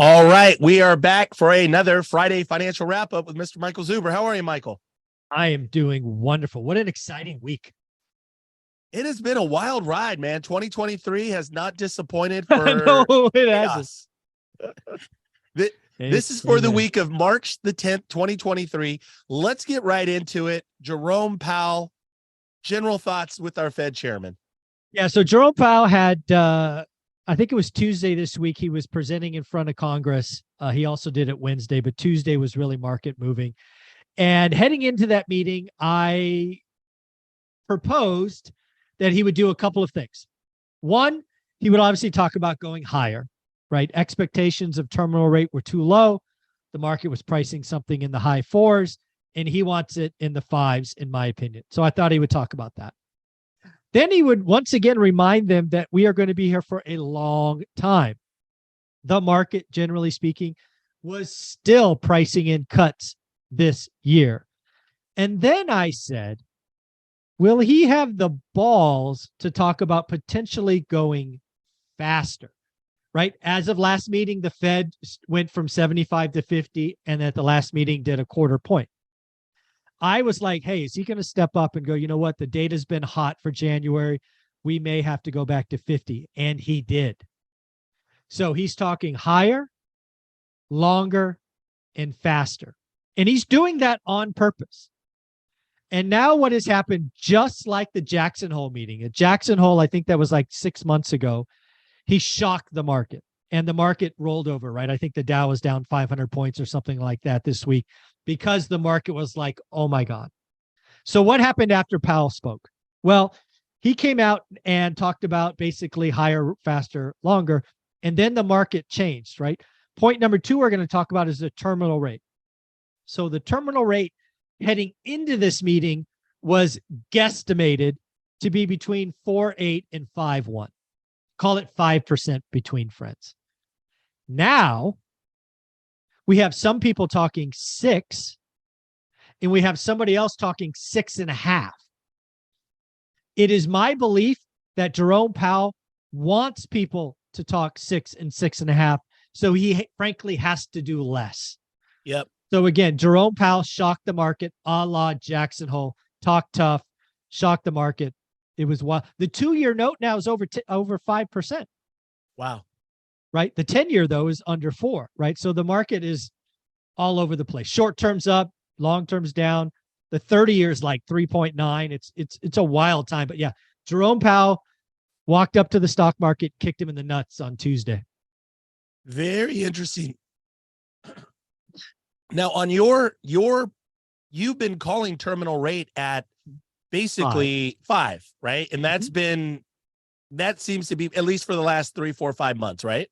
All right, we are back for another Friday financial wrap up with Mr. Michael Zuber. How are you, Michael? I am doing wonderful. What an exciting week. It has been a wild ride, man. 2023 has not disappointed for No, it hasn't. us. This is for the week of March the 10th, 2023. Let's get right into it. Jerome Powell, general thoughts with our Fed chairman. Yeah, so Jerome Powell had, I think it was Tuesday this week, he was presenting in front of Congress. He also did it Wednesday, but Tuesday was really market moving. And heading into that meeting, I proposed that he would do a couple of things. One, he would obviously talk about going higher, right? Expectations of terminal rate were too low. The market was pricing something in the high fours, and he wants it in the fives, in my opinion. So I thought he would talk about that. Then he would once again remind them that we are going to be here for a long time. The market, generally speaking, was still pricing in cuts this year. And then I said, will he have the balls to talk about potentially going faster? Right? As of last meeting, the Fed went from 75 to 50, and at the last meeting did a quarter point. I was like, hey, is he going to step up and go, you know what? The data's been hot for January. We may have to go back to 50. And he did. So he's talking higher, longer, and faster. And he's doing that on purpose. And now what has happened, just like the Jackson Hole meeting, at Jackson Hole, I think that was like 6 months ago, he shocked the market and the market rolled over, right? I think the Dow was down 500 points or something like that this week because the market was like, oh my God. So what happened after Powell spoke? Well, he came out and talked about basically higher, faster, longer, and then the market changed, right? Point number two we're going to talk about is the terminal rate. So the terminal rate heading into this meeting was guesstimated to be between 4.8 and 5.1. Call it 5% between friends. Now, we have some people talking 6, and we have somebody else talking 6.5. It is my belief that Jerome Powell wants people to talk 6 and 6.5, so he frankly has to do less. Yep. So again, Jerome Powell shocked the market, a la Jackson Hole, talk tough, shocked the market. It was wild. The 2-year note now is over 5%. Wow. Right. The 10-year though is under 4. Right. So the market is all over the place. Short term's up, long term's down. The 30-year is like 3.9. It's a wild time. But yeah, Jerome Powell walked up to the stock market, kicked him in the nuts on Tuesday. Very interesting. Now on you've been calling terminal rate at basically 5, right? And that seems to be at least for the last 3, 4, 5 months, right?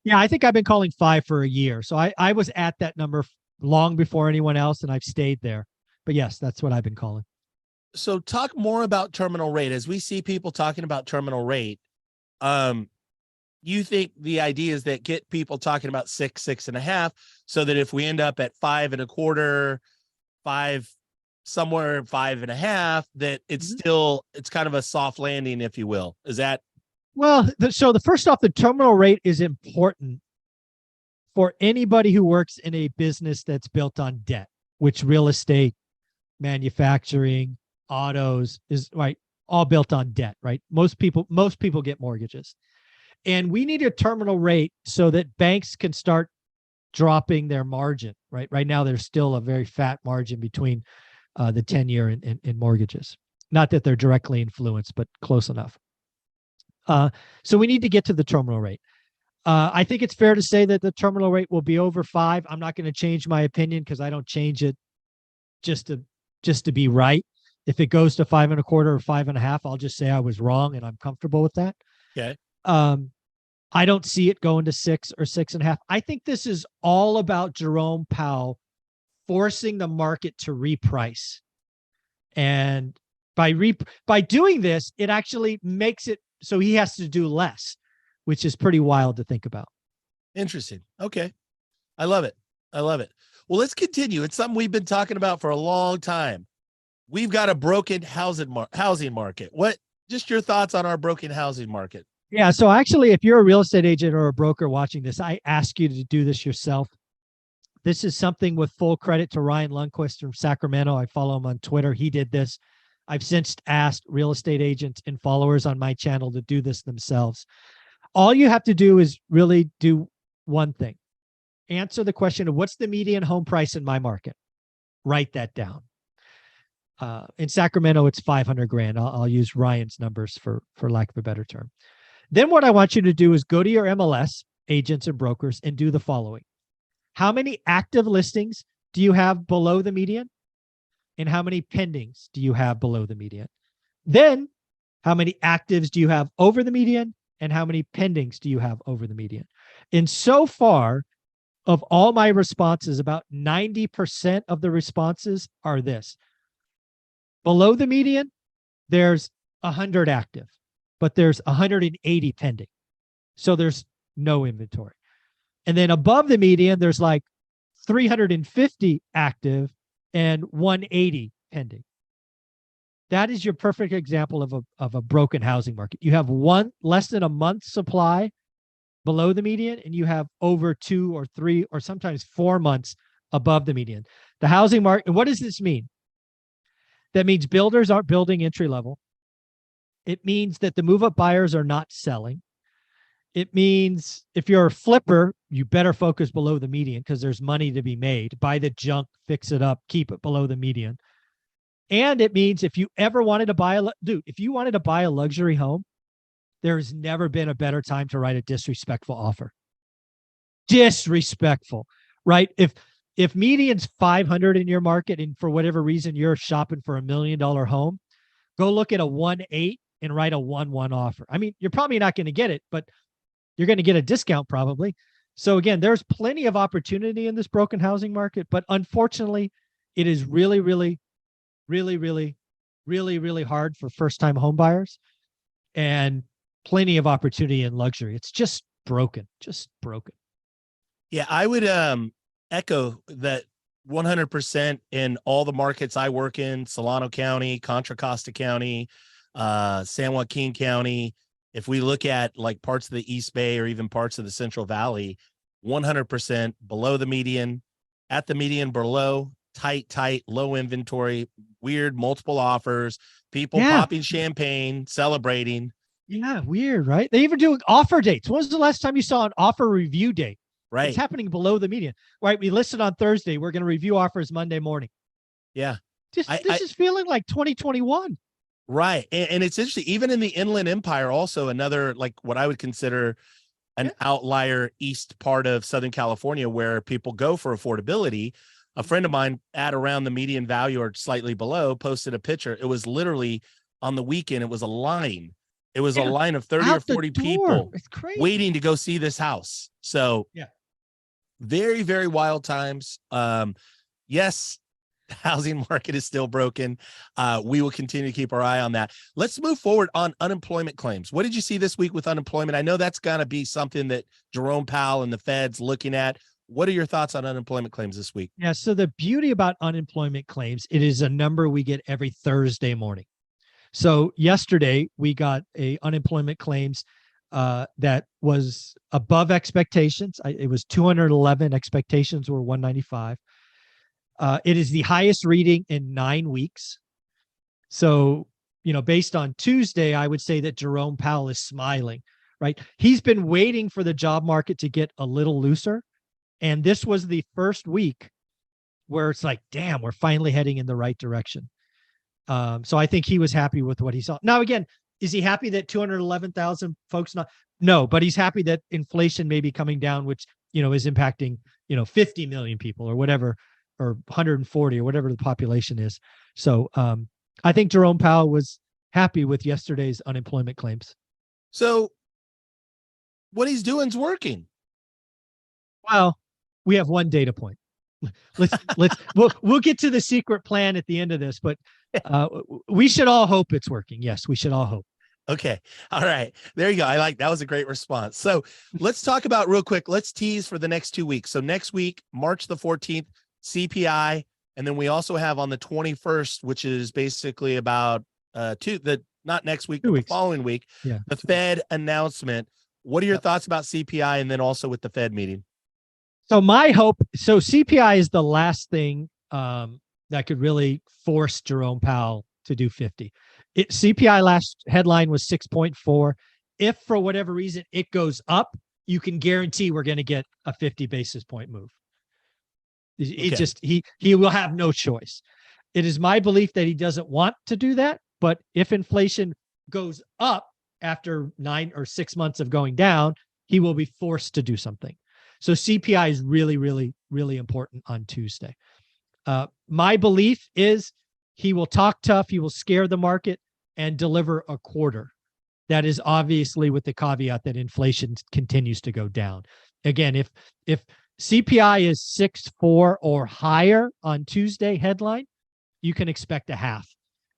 Yeah, I think I've been calling 5 for a year. So I was at that number long before anyone else, and I've stayed there. But yes, that's what I've been calling. So talk more about terminal rate. As we see people talking about terminal rate, you think the idea is that get people talking about 6, 6.5, so that if we end up at 5.25, 5, somewhere 5.5, that it's still, it's kind of a soft landing, if you will. Is that? Well, so the first off, the terminal rate is important for anybody who works in a business that's built on debt, which real estate, manufacturing, autos is, right, all built on debt, right? Most people get mortgages. And we need a terminal rate so that banks can start dropping their margin, right? Right now, there's still a very fat margin between the 10-year and mortgages. Not that they're directly influenced, but close enough. So we need to get to the terminal rate. I think it's fair to say that the terminal rate will be over 5. I'm not going to change my opinion because I don't change it just to be right. If it goes to 5.25 or 5.5, I'll just say I was wrong and I'm comfortable with that. Okay. I don't see it going to 6 or 6.5. I think this is all about Jerome Powell forcing the market to reprice. And by doing this, it actually makes it so he has to do less, which is pretty wild to think about. Interesting. Okay. I love it. I love it. Well, let's continue. It's something we've been talking about for a long time. We've got a broken housing market. What, just your thoughts on our broken housing market? Yeah. So actually, if you're a real estate agent or a broker watching this, I ask you to do this yourself. This is something with full credit to Ryan Lundquist from Sacramento. I follow him on Twitter. He did this. I've since asked real estate agents and followers on my channel to do this themselves. All you have to do is really do one thing. Answer the question of what's the median home price in my market? Write that down. In Sacramento, it's 500 grand. I'll use Ryan's numbers for lack of a better term. Then what I want you to do is go to your MLS, agents and brokers, and do the following. How many active listings do you have below the median? And how many pendings do you have below the median? Then how many actives do you have over the median? And how many pendings do you have over the median? And so far, of all my responses, about 90% of the responses are this. Below the median, there's 100 active, but there's 180 pending. So there's no inventory. And then above the median, there's like 350 active and 180 pending. That is your perfect example of a broken housing market. You have less than a month supply below the median, and you have over 2 or 3 or sometimes 4 months above the median. The housing market, and what does this mean? That means builders aren't building entry level. It means that the move-up buyers are not selling. It means if you're a flipper, you better focus below the median because there's money to be made. Buy the junk, fix it up, keep it below the median. And it means if you ever wanted to buy if you wanted to buy a luxury home, there's never been a better time to write a disrespectful offer. Disrespectful, right? If median's 500 in your market and for whatever reason you're shopping for $1 million home, go look at a 1.8 and write a 1.1 offer. I mean, you're probably not going to get it, but you're going to get a discount probably. So again, there's plenty of opportunity in this broken housing market, but unfortunately, it is really, really, really, really, really, really hard for first-time home buyers, and plenty of opportunity in luxury. It's just broken, just broken. Yeah, I would echo that 100% in all the markets I work in: Solano County, Contra Costa County, San Joaquin County. If we look at like parts of the East Bay or even parts of the Central Valley, 100% below the median, at the median below, tight, low inventory, weird multiple offers, people popping champagne, celebrating. Yeah, weird, right? They even do offer dates. When was the last time you saw an offer review date? Right. It's happening below the median. Right. We listed on Thursday. We're going to review offers Monday morning. Yeah. This is feeling like 2021. Right. And it's interesting, even in the Inland Empire, also another, like what I would consider an outlier east part of Southern California where people go for affordability. A friend of mine at around the median value or slightly below posted a picture. It was literally on the weekend. It was a line. It was a line of 30 or 40 people waiting to go see this house. So very, very wild times. Yes, the housing market is still broken. We will continue to keep our eye on that. Let's move forward on unemployment claims. What did you see this week with unemployment? I know that's going to be something that Jerome Powell and the Fed's looking at. What are your thoughts on unemployment claims this week? Yeah, so the beauty about unemployment claims, it is a number we get every Thursday morning. So yesterday we got a unemployment claims that was above expectations. It was 211. Expectations were 195. It is the highest reading in 9 weeks. So, based on Tuesday, I would say that Jerome Powell is smiling, right? He's been waiting for the job market to get a little looser. And this was the first week where it's like, damn, we're finally heading in the right direction. So I think he was happy with what he saw. Now, again, is he happy that 211,000 folks No, but he's happy that inflation may be coming down, which, is impacting, 50 million people or whatever, or 140 or whatever the population is. So I think Jerome Powell was happy with yesterday's unemployment claims. So what he's doing is working. Well, we have one data point. We'll get to the secret plan at the end of this, but we should all hope it's working. Yes, we should all hope. Okay. All right. There you go. That was a great response. So let's talk about real quick. Let's tease for the next 2 weeks. So next week, March the 14th, CPI. And then we also have on the 21st, which is basically about the not next week, 2 but weeks. the following week, Yeah. the Fed announcement. What are your thoughts about CPI and then also with the Fed meeting? So my hope, so CPI is the last thing that could really force Jerome Powell to do 50. CPI last headline was 6.4. If for whatever reason it goes up, you can guarantee we're going to get a 50 basis point move. He will have no choice. It is my belief that he doesn't want to do that, but if inflation goes up after 9 or 6 months of going down, he will be forced to do something. So CPI is really, really, really important on Tuesday. My belief is he will talk tough, he will scare the market and deliver a quarter. That is obviously with the caveat that inflation continues to go down. Again, if CPI is 6.4 or higher on Tuesday headline, you can expect a half.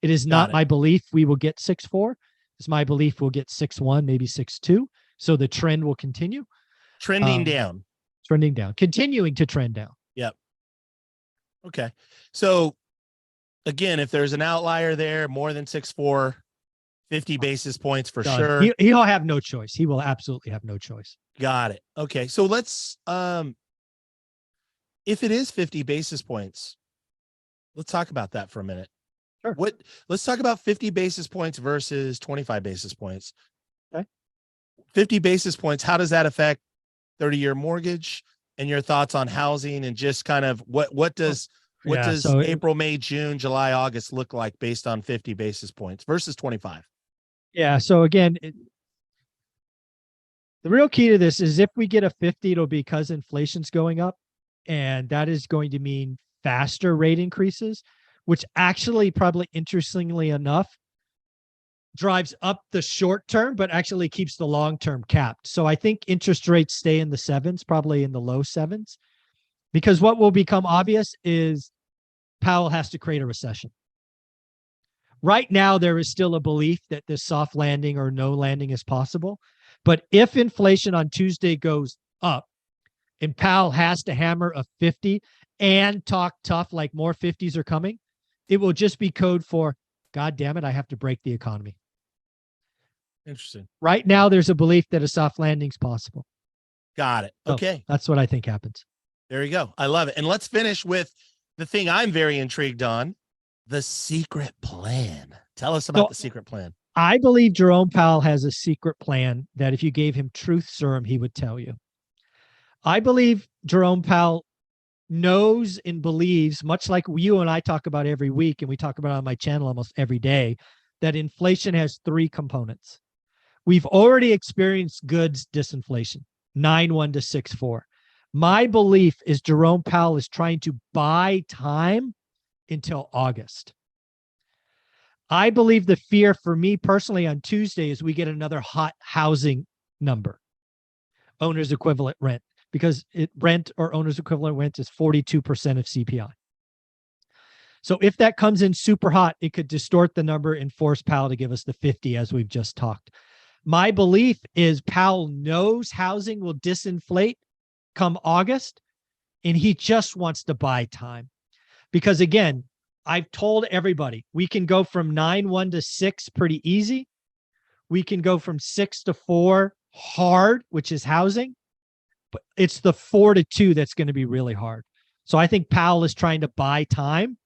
It is not my belief we will get 6.4. It's my belief we'll get 6.1, maybe 6.2. So the trend will continue. Trending down. Trending down. Continuing to trend down. Yep. Okay. So again, if there's an outlier there, more than 6.4, 50 basis points for sure. He'll have no choice. He will absolutely have no choice. Got it. Okay. So let's, if it is 50 basis points, let's talk about that for a minute. Sure. Let's talk about 50 basis points versus 25 basis points. Okay. 50 basis points. How does that affect 30-year mortgage and your thoughts on housing and just kind of what does April, May, June, July, August look like based on 50 basis points versus 25? Yeah. So again, the real key to this is if we get a 50, it'll be because inflation's going up, and that is going to mean faster rate increases, which actually probably interestingly enough drives up the short term, but actually keeps the long term capped. So I think interest rates stay in the 7s, probably in the low 7s, because what will become obvious is Powell has to create a recession. Right now, there is still a belief that this soft landing or no landing is possible. But if inflation on Tuesday goes up and Powell has to hammer a 50 and talk tough like more 50s are coming, it will just be code for, God damn it, I have to break the economy. Interesting. Right now, there's a belief that a soft landing is possible. Got it. Okay. So that's what I think happens. There you go. I love it. And let's finish with the thing I'm very intrigued on, the secret plan. Tell us about the secret plan. I believe Jerome Powell has a secret plan that if you gave him truth serum, he would tell you. I believe Jerome Powell knows and believes, much like you and I talk about every week, and we talk about on my channel almost every day, that inflation has 3 components. We've already experienced goods disinflation, 9.1 to 6.4. My belief is Jerome Powell is trying to buy time until August. I believe the fear for me personally on Tuesday is we get another hot housing number, owner's equivalent rent, because rent or owner's equivalent rent is 42% of CPI. So if that comes in super hot, it could distort the number and force Powell to give us the 50 as we've just talked. My belief is Powell knows housing will disinflate come August, and he just wants to buy time. Because again, I've told everybody we can go from 9.1 to 6 pretty easy. We can go from 6 to 4 hard, which is housing, but it's the 4 to 2 that's going to be really hard. So I think Powell is trying to buy time.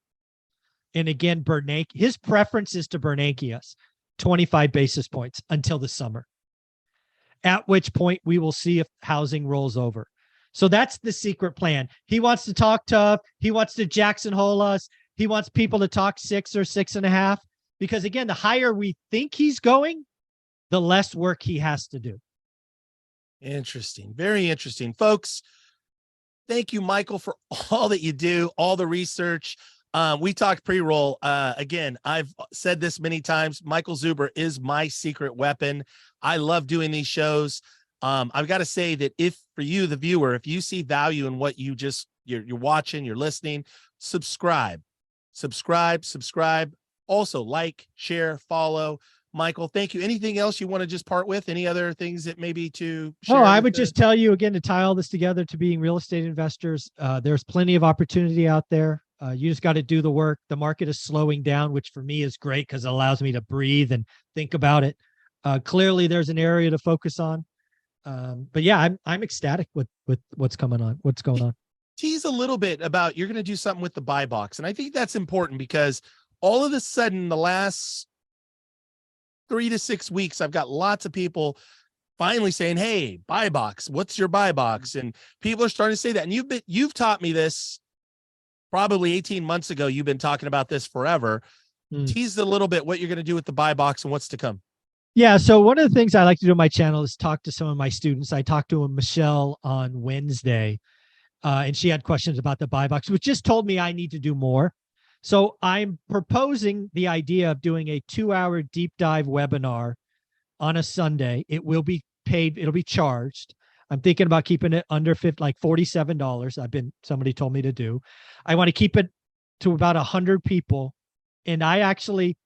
And again, Bernanke, his preference is to Bernanke us 25 basis points until the summer, at which point we will see if housing rolls over. So that's the secret plan. He wants to talk tough. He wants to Jackson Hole us. He wants people to talk 6 or 6.5, because again, the higher we think he's going, the less work he has to do. Interesting. Very interesting. Folks, thank you, Michael, for all that you do, all the research. We talked pre-roll. Again, I've said this many times. Michael Zuber is my secret weapon. I love doing these shows. I've got to say that if for you, the viewer, if you see value in what you're watching, you're listening, subscribe. Also like, share, follow. Michael, thank you. Anything else you want to just part with? Any other things that maybe to share? Oh, I would just tell you again to tie all this together to being real estate investors. There's plenty of opportunity out there. You just got to do the work. The market is slowing down, which for me is great because it allows me to breathe and think about it. Clearly, there's an area to focus on. But yeah, I'm ecstatic with what's coming on. What's going on? Tease a little bit about you're going to do something with the buy box, and I think that's important because all of a sudden, the last 3 to 6 weeks, I've got lots of people finally saying, "Hey, buy box, what's your buy box?" And people are starting to say that. And you've taught me this probably 18 months ago. You've been talking about this forever. Tease a little bit what you're going to do with the buy box and what's to come. Yeah. So one of the things I like to do on my channel is talk to some of my students. I talked to Michelle on Wednesday, and she had questions about the buy box, which just told me I need to do more. So I'm proposing the idea of doing a 2-hour deep dive webinar on a Sunday. It will be paid. It'll be charged. I'm thinking about keeping it under like $47. Somebody told me to do. I want to keep it to about 100 people. And I actually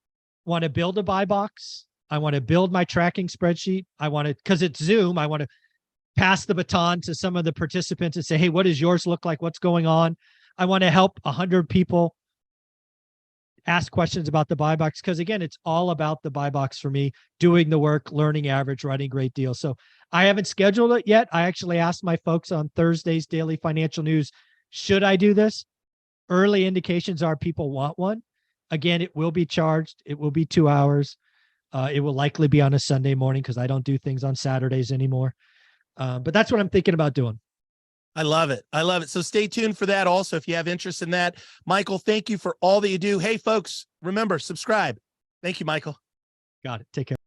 want to build a buy box. I want to build my tracking spreadsheet. I want to, because it's Zoom, I want to pass the baton to some of the participants and say, hey, what does yours look like? What's going on? I want to help 100 people ask questions about the buy box. Because again, it's all about the buy box for me, doing the work, learning average, writing great deals. So I haven't scheduled it yet. I actually asked my folks on Thursday's Daily Financial News, should I do this? Early indications are people want one. Again, it will be charged. It will be 2 hours. It will likely be on a Sunday morning because I don't do things on Saturdays anymore. But that's what I'm thinking about doing. I love it. I love it. So stay tuned for that. Also, if you have interest in that, Michael, thank you for all that you do. Hey, folks, remember, subscribe. Thank you, Michael. Got it. Take care.